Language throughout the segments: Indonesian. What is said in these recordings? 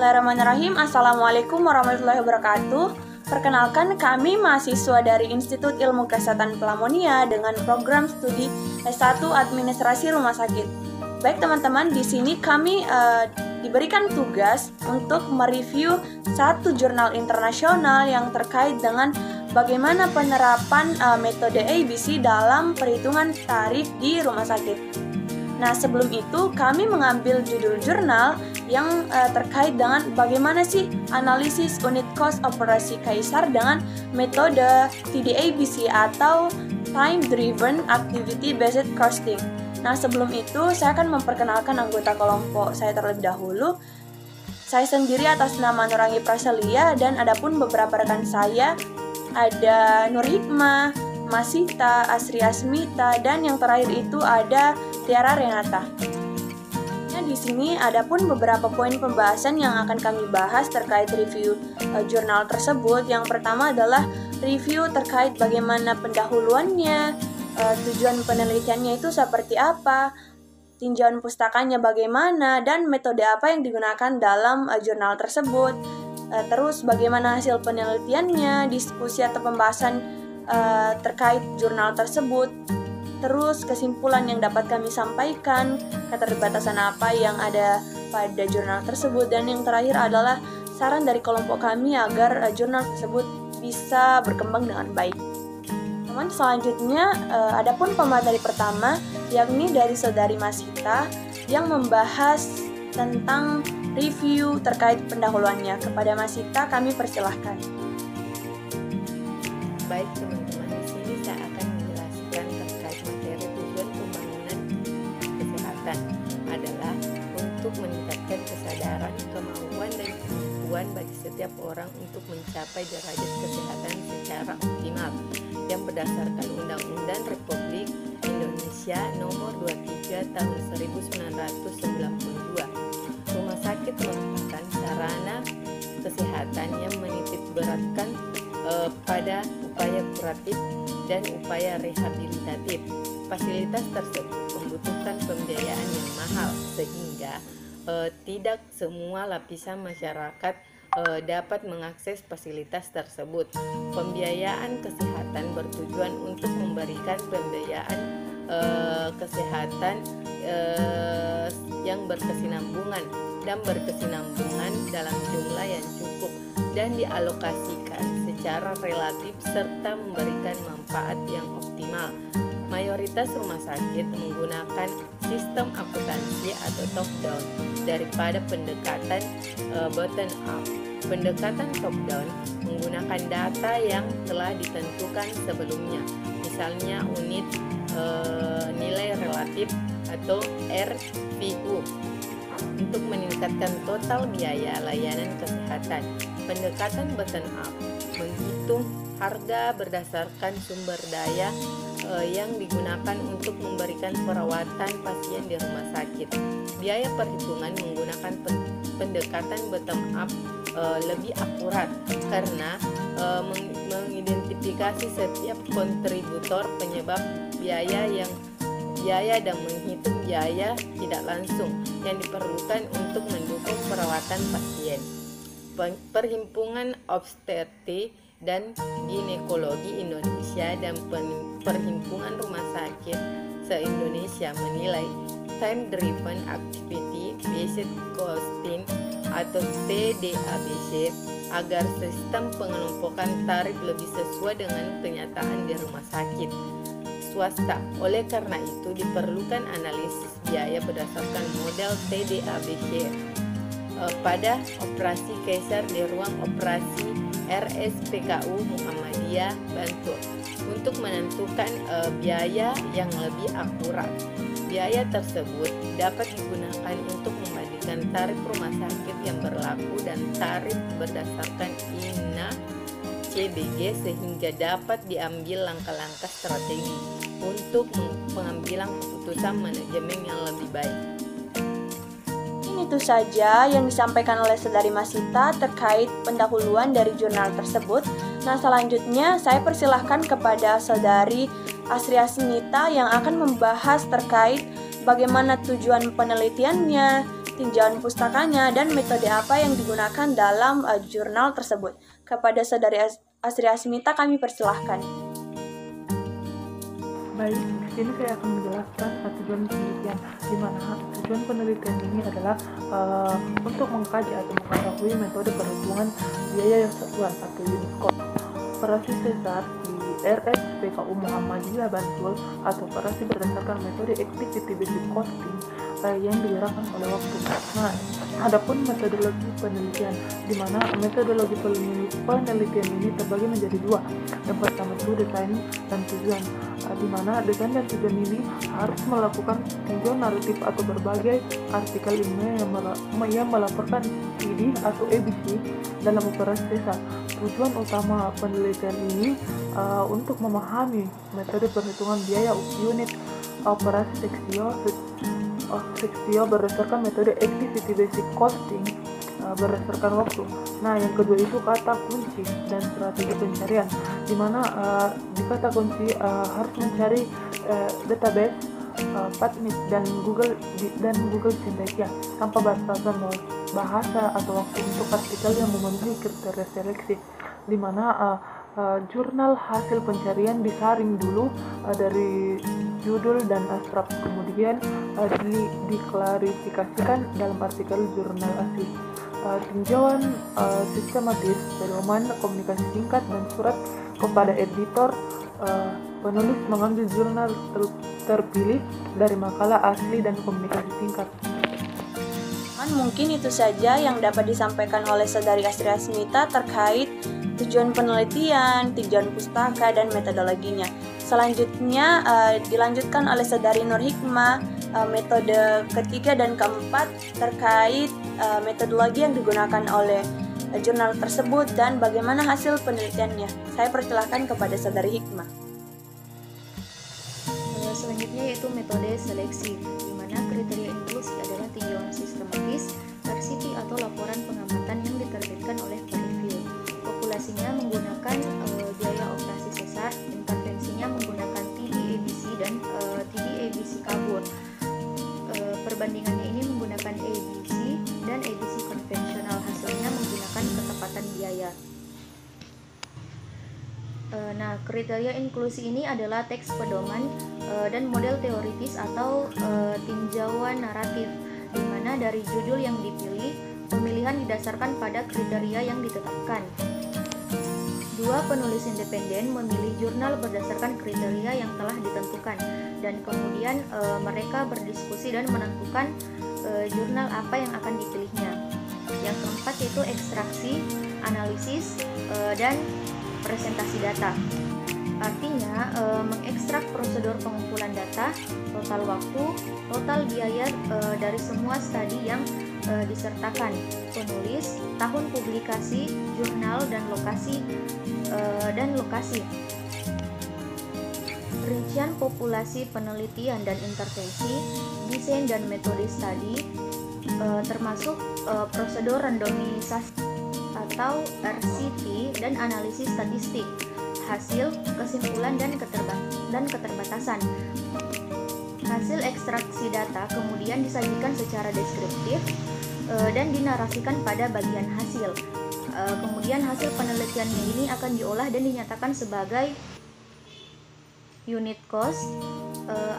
Bismillahirrahmanirrahim. Assalamualaikum warahmatullahi wabarakatuh. Perkenalkan, kami mahasiswa dari Institut Ilmu Kesehatan Pelamonia dengan program studi S1 Administrasi Rumah Sakit. Baik teman-teman, di sini kami diberikan tugas untuk mereview satu jurnal internasional yang terkait dengan bagaimana penerapan metode ABC dalam perhitungan tarif di rumah sakit. Nah, sebelum itu kami mengambil judul jurnal yang terkait dengan bagaimana sih analisis unit cost operasi kaisar dengan metode TDABC atau Time Driven Activity Based Costing. Nah, sebelum itu saya akan memperkenalkan anggota kelompok saya terlebih dahulu. Saya sendiri atas nama Nurangi Praselia dan adapun beberapa rekan saya ada Nur Hikmah, Masita, Asri Asmita, dan yang terakhir itu ada Tiara Renata. Nah, di sini ada pun beberapa poin pembahasan yang akan kami bahas terkait review jurnal tersebut. Yang pertama adalah review terkait bagaimana pendahuluannya, tujuan penelitiannya itu seperti apa, tinjauan pustakanya bagaimana, dan metode apa yang digunakan dalam jurnal tersebut. Terus bagaimana hasil penelitiannya, diskusi atau pembahasan terkait jurnal tersebut. Terus kesimpulan yang dapat kami sampaikan, keterbatasan apa yang ada pada jurnal tersebut, dan yang terakhir adalah saran dari kelompok kami agar jurnal tersebut bisa berkembang dengan baik. Teman, selanjutnya ada pun pemateri pertama yakni dari Saudari Masita yang membahas tentang review terkait pendahuluannya. Kepada Masita kami persilahkan. Baik teman-teman, di sini saya akan menjelaskan terkait materi tujuan pembangunan kesehatan adalah untuk meningkatkan kesadaran, kemauan, dan kemampuan bagi setiap orang untuk mencapai derajat kesehatan secara optimal yang berdasarkan Undang-Undang Republik Indonesia Nomor 23 Tahun 1992. Rumah sakit merupakan sarana kesehatan yang menitik beratkan pada upaya kuratif dan upaya rehabilitatif. Fasilitas tersebut membutuhkan pembiayaan yang mahal sehingga tidak semua lapisan masyarakat dapat mengakses fasilitas tersebut. Pembiayaan kesehatan bertujuan untuk memberikan pembiayaan kesehatan yang berkesinambungan dalam jumlah yang cukup dan dialokasikan secara relatif serta memberikan manfaat yang optimal. Mayoritas rumah sakit menggunakan sistem akuntansi atau top down daripada pendekatan bottom up. Pendekatan top down menggunakan data yang telah ditentukan sebelumnya, misalnya unit nilai relatif atau RVU untuk meningkatkan total biaya layanan kesehatan. Pendekatan bottom up menghitung harga berdasarkan sumber daya yang digunakan untuk memberikan perawatan pasien di rumah sakit. Biaya perhitungan menggunakan pendekatan bottom up lebih akurat karena mengidentifikasi setiap kontributor penyebab biaya dan menghitung biaya tidak langsung yang diperlukan untuk mendukung perawatan pasien. Perhimpunan Obstetri dan Ginekologi Indonesia dan Perhimpunan Rumah Sakit se-Indonesia menilai Time Driven Activity Based Costing atau TDABC agar sistem pengelompokan tarif lebih sesuai dengan kenyataan di rumah sakit swasta. Oleh karena itu diperlukan analisis biaya berdasarkan model TDABC pada operasi kaisar di ruang operasi RSPKU Muhammadiyah Bantul untuk menentukan biaya yang lebih akurat. Biaya tersebut dapat digunakan untuk membandingkan tarif rumah sakit yang berlaku dan tarif berdasarkan INA CBG sehingga dapat diambil langkah-langkah strategi untuk pengambilan keputusan manajemen yang lebih baik. Itu saja yang disampaikan oleh Saudari Masita terkait pendahuluan dari jurnal tersebut. Nah, selanjutnya saya persilahkan kepada Saudari Asri Asmita yang akan membahas terkait bagaimana tujuan penelitiannya, tinjauan pustakanya, dan metode apa yang digunakan dalam jurnal tersebut. Kepada Saudari Asri Asmita kami persilahkan. Baik, di sini saya akan menjelaskan tujuan penelitian, di mana tujuan penelitian ini adalah untuk mengkaji atau mengetahui metode perhitungan biaya yang satuan atau unit cost. Operasi sesar di RSPKU Muhammadiyah Bantul atau operasi berdasarkan metode activity based costing yang digerakkan oleh waktu. Nah, adapun metodologi penelitian, di mana metodologi penelitian ini terbagi menjadi dua. Yang pertama itu desain dan tujuan, di mana desain dan tujuan ini harus melakukan tinjauan naratif atau berbagai artikel ilmiah yang melaporkan TD atau ABC dalam operasi sesar. Tujuan utama penelitian ini untuk memahami metode perhitungan biaya unit operasi seksio berdasarkan metode activity based costing berdasarkan waktu. Nah, yang kedua itu kata kunci dan strategi pencarian, di mana di kata kunci harus mencari database, Patnit dan Google Cendekia tanpa bahasa atau waktu untuk artikel yang memenuhi kriteria seleksi, di mana jurnal hasil pencarian disaring dulu dari judul dan abstrak, kemudian diklarifikasikan dalam artikel jurnal asli. Tinjauan sistematis, pedoman komunikasi singkat dan surat kepada editor. Penulis mengambil jurnal terpilih dari makalah asli dan komunikasi singkat. Mungkin itu saja yang dapat disampaikan oleh Saudari Asri Asmita terkait tujuan penelitian, tinjauan pustaka, dan metodologinya. Selanjutnya dilanjutkan oleh Saudari Nur Hikmah, metode ketiga dan keempat terkait metodologi yang digunakan oleh jurnal tersebut dan bagaimana hasil penelitiannya. Saya persilahkan kepada Saudari Hikmah. Selanjutnya yaitu metode seleksi, di mana kriteria inklusi adalah tinjauan sistematis, RCT atau laporan pengamatan yang diterbitkan oleh review. Populasinya menggunakan biaya operasi sesar, intervensinya menggunakan TD-ABC dan TD-ABC kabur. Perbandingannya ini menggunakan ABC dan ABC konvensional, hasilnya menggunakan ketepatan biaya. Nah, kriteria inklusi ini adalah teks pedoman dan model teoritis atau tinjauan naratif, di mana dari judul yang dipilih, pemilihan didasarkan pada kriteria yang ditetapkan. Dua penulis independen memilih jurnal berdasarkan kriteria yang telah ditentukan, dan kemudian mereka berdiskusi dan menentukan jurnal apa yang akan dipilihnya. Yang keempat yaitu ekstraksi, analisis, dan presentasi data. Artinya mengekstrak prosedur pengumpulan data, total waktu, total biaya dari semua studi yang disertakan, penulis, tahun publikasi, jurnal, dan lokasi. Rincian populasi penelitian dan intervensi, desain dan metode studi, termasuk prosedur randomisasi atau RCT dan analisis statistik, hasil, kesimpulan, dan keterbatasan. Hasil ekstraksi data kemudian disajikan secara deskriptif dan dinarasikan pada bagian hasil. Kemudian hasil penelitiannya ini akan diolah dan dinyatakan sebagai unit cost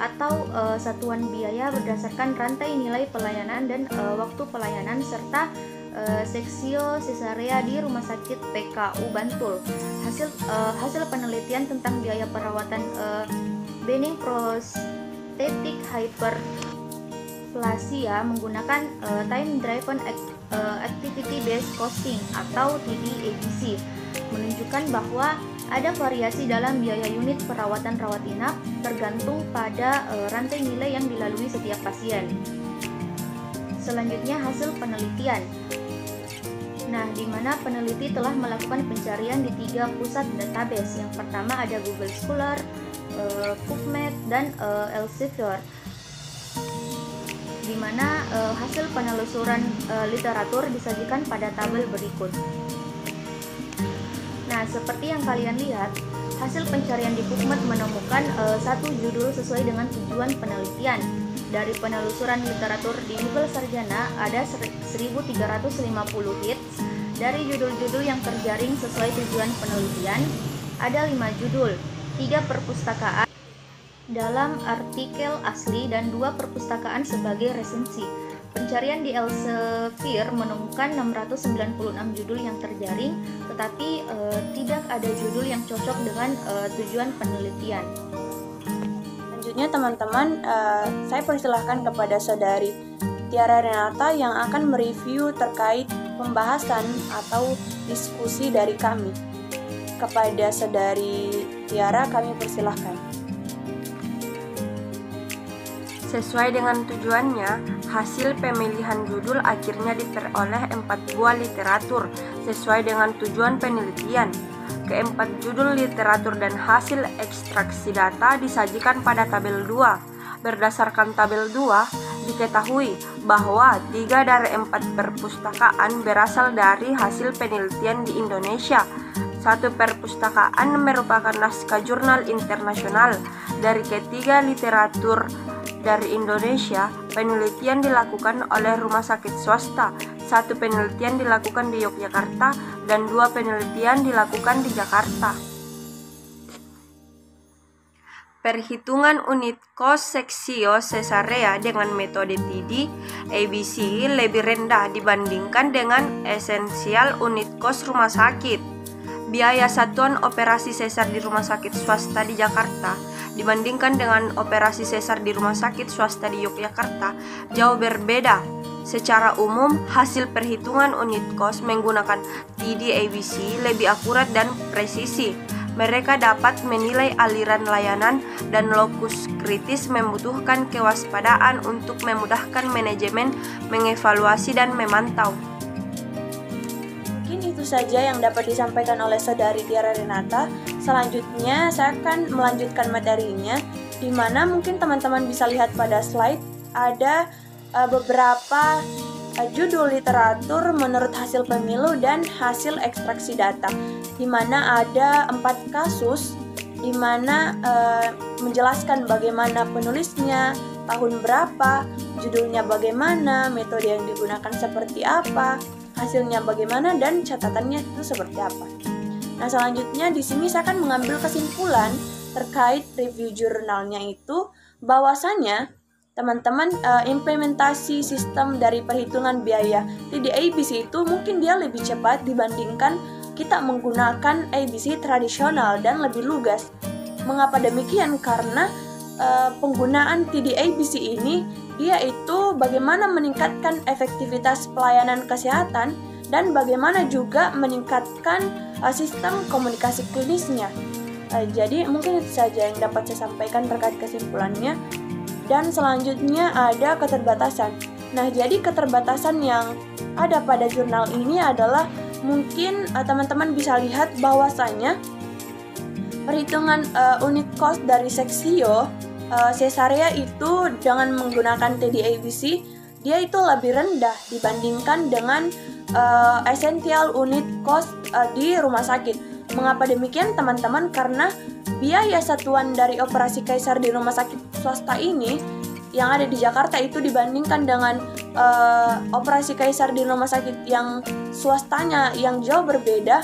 atau satuan biaya berdasarkan rantai nilai pelayanan dan waktu pelayanan serta seksio cesarea di Rumah Sakit PKU Bantul. Hasil penelitian tentang biaya perawatan benign prostatic hyperplasia menggunakan time driven activity based costing atau TD-ABC menunjukkan bahwa ada variasi dalam biaya unit perawatan rawat inap tergantung pada rantai nilai yang dilalui setiap pasien. Selanjutnya hasil penelitian. Nah, di mana peneliti telah melakukan pencarian di 3 pusat database. Yang pertama ada Google Scholar, PubMed, dan Elsevier. Di mana hasil penelusuran literatur disajikan pada tabel berikut. Nah, seperti yang kalian lihat, hasil pencarian di PubMed menemukan satu judul sesuai dengan tujuan penelitian. Dari penelusuran literatur di Google Sarjana ada 1350 hits. Dari judul-judul yang terjaring sesuai tujuan penelitian ada 5 judul, 3 perpustakaan dalam artikel asli dan 2 perpustakaan sebagai resensi. Pencarian di Elsevier menemukan 696 judul yang terjaring, tetapi tidak ada judul yang cocok dengan tujuan penelitian. Selanjutnya teman-teman, saya persilahkan kepada Saudari Tiara Renata yang akan mereview terkait pembahasan atau diskusi dari kami. Kepada Saudari Tiara kami persilahkan. Sesuai dengan tujuannya, hasil pemilihan judul akhirnya diperoleh 4 buah literatur sesuai dengan tujuan penelitian. Keempat judul literatur dan hasil ekstraksi data disajikan pada tabel 2. Berdasarkan tabel 2, diketahui bahwa 3 dari 4 perpustakaan berasal dari hasil penelitian di Indonesia. 1 perpustakaan merupakan naskah jurnal internasional. Dari ketiga literatur dari Indonesia, penelitian dilakukan oleh rumah sakit swasta, 1 penelitian dilakukan di Yogyakarta, dan 2 penelitian dilakukan di Jakarta. Perhitungan unit kos seksio sesarea dengan metode TD ABC lebih rendah dibandingkan dengan esensial unit kos rumah sakit. Biaya satuan operasi sesar di rumah sakit swasta di Jakarta dibandingkan dengan operasi sesar di rumah sakit swasta di Yogyakarta jauh berbeda. Secara umum, hasil perhitungan unit kos menggunakan TD ABC lebih akurat dan presisi. Mereka dapat menilai aliran layanan dan lokus kritis, membutuhkan kewaspadaan untuk memudahkan manajemen mengevaluasi dan memantau. Mungkin itu saja yang dapat disampaikan oleh Saudari Tiara Renata. Selanjutnya saya akan melanjutkan materinya, di mana mungkin teman-teman bisa lihat pada slide ada beberapa judul literatur menurut hasil pemilu dan hasil ekstraksi data, di mana ada 4 kasus di mana menjelaskan bagaimana penulisnya, tahun berapa, judulnya bagaimana, metode yang digunakan seperti apa, hasilnya bagaimana, dan catatannya itu seperti apa. Nah, selanjutnya di sini saya akan mengambil kesimpulan terkait review jurnalnya itu bahwasanya teman-teman, implementasi sistem dari perhitungan biaya TD ABC itu mungkin dia lebih cepat dibandingkan kita menggunakan ABC tradisional dan lebih lugas. Mengapa demikian? Karena penggunaan TD ABC ini dia itu bagaimana meningkatkan efektivitas pelayanan kesehatan dan bagaimana juga meningkatkan sistem komunikasi klinisnya. Jadi mungkin itu saja yang dapat saya sampaikan terkait kesimpulannya. Dan selanjutnya ada keterbatasan. Nah, jadi keterbatasan yang ada pada jurnal ini adalah mungkin teman-teman bisa lihat bahwasanya perhitungan unit kos dari seksio sesarea itu dengan menggunakan TD ABC dia itu lebih rendah dibandingkan dengan essential unit kos di rumah sakit. Mengapa demikian teman-teman? Karena biaya satuan dari operasi kaisar di rumah sakit swasta ini yang ada di Jakarta itu dibandingkan dengan operasi kaisar di rumah sakit yang swastanya yang jauh berbeda.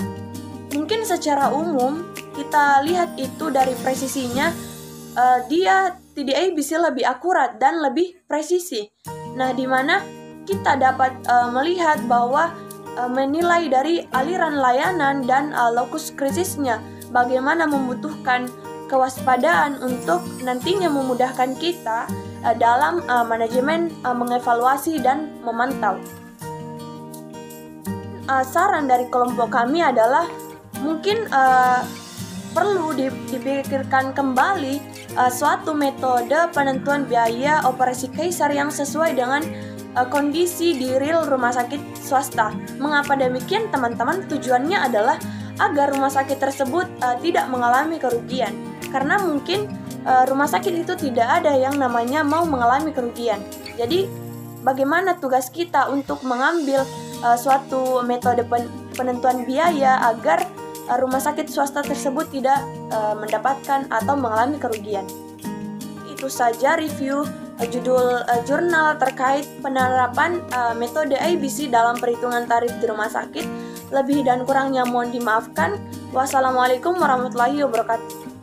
Mungkin secara umum kita lihat itu dari presisinya, dia TDA bisa lebih akurat dan lebih presisi. Nah, di mana kita dapat melihat bahwa menilai dari aliran layanan dan lokus krisisnya, bagaimana membutuhkan kewaspadaan untuk nantinya memudahkan kita dalam manajemen mengevaluasi dan memantau. Saran dari kelompok kami adalah mungkin perlu dipikirkan kembali suatu metode penentuan biaya operasi kaisar yang sesuai dengan kondisi di real rumah sakit swasta. Mengapa demikian teman-teman? Tujuannya adalah agar rumah sakit tersebut tidak mengalami kerugian. Karena mungkin rumah sakit itu tidak ada yang namanya mau mengalami kerugian. Jadi bagaimana tugas kita untuk mengambil suatu metode penentuan biaya agar rumah sakit swasta tersebut tidak mendapatkan atau mengalami kerugian. Itu saja review judul jurnal terkait penerapan metode IBC dalam perhitungan tarif di rumah sakit. Lebih dan kurangnya mohon dimaafkan. Wassalamualaikum warahmatullahi wabarakatuh.